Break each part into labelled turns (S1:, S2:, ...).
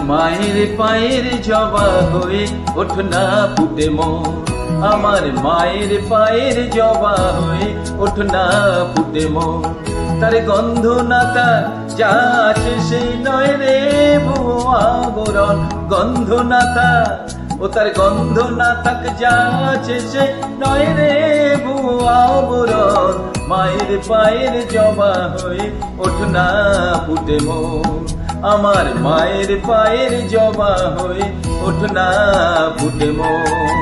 S1: মায়ের পায়ের জবা হয়ে ওঠ না ফুটে মন, আমার মায়ের পায়ের জবা হয়ে ওঠ না ফুটে মন। তার গন্ধ না তার যা আছে সেই নয় রে ভুয়ো আবরণ, গন্ধ না তার ও তার গন্ধ না থাক যা আছে সে নয় রে ভুয়ো আবরণ। মায়ের পায়ের জবা হয়ে ওঠ না ফুটে মন, আমার মায়ের পায়ের জবা হয়ে ওঠ না ফুটে মন।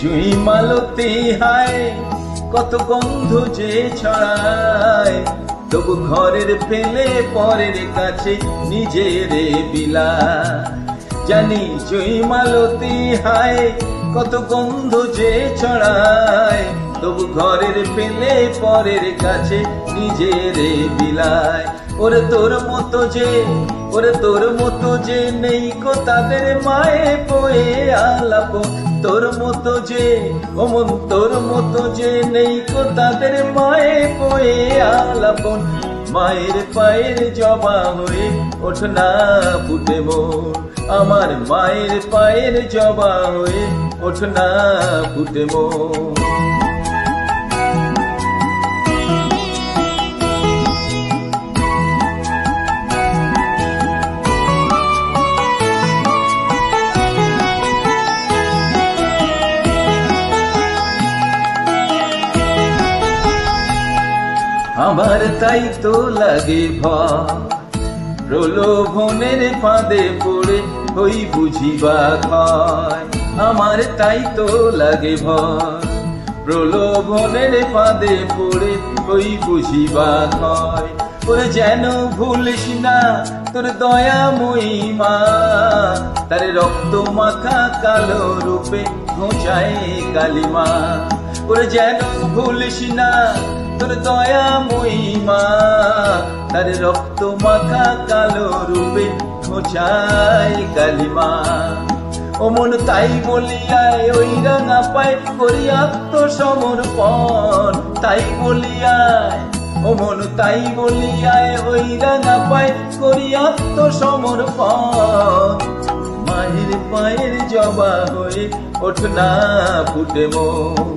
S1: জুঁই মালতী হায় কত গন্ধ যে ছড়ায়, তবু ঘরের ফেলে পরের কাছে নিজের বিলায়। জানি জুঁই মালতী হায় কত গন্ধ যে ছড়ায়, তবু ঘরের ফেলে পরের কাছে নিজের বিলায়। ওরে তোর মতো যে, ওরে তোর মতো যে নেই কো তাদের মায়ে পয়ে আলাপন, তোর মতো যে অমন তোর মতো যে নেই কো তাদের মায়ে পয়ে আলাপন। মায়ের পায়ের জবা হয়ে ওঠ না ফুটে মন, আমার মায়ের পায়ের জবা হয়ে ওঠ না ফুটে মন। আমার তাই তো লাগে ভয়, প্রলোভনের ফাঁদে পড়ে হই বুঝিবা ক্ষয়। আমার তাই তো লাগে ভয়, প্রলোভনের ফাঁদে পড়ে হই বুঝিবা ক্ষয়। ওরে যেন ভুলিস না তোর দয়াময়ী মা, তার রক্ত মাখা কালো রূপে ঘোচায় কালিমা। ওরে যেন ভুলিস না তোর দয়াময়ী মা, তার রক্ত মাখা কালো রূপে ঘোচায় কালিমা। ও মন তাই বলিয়ায় ওই রাঙা পায় করি আত্মসমর্পণ, তাই বলিয়ায় ও মন তাই বলিয়ায় ওই রাঙা পায় করি আত্মসমর্পণ। মায়ের পায়ের জবা হয়ে ওঠ না ফুটে মন,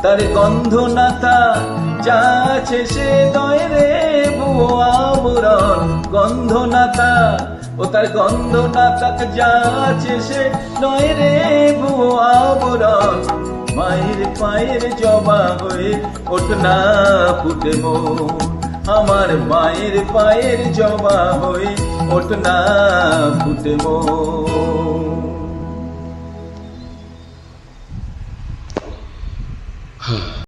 S1: তার গন্ধ না তার যা আছে সে নয় রে ভুয়ো আবরণ, গন্ধ না তার ও তার গন্ধ না তাক যা আছে সে নয় রে ভুয়ো আবরণ। মায়ের পায়ের জবা হয়ে ওঠ না ফুটে মন, আমার মায়ের পায়ের জবা হয়ে ওঠ না ফুটে মন।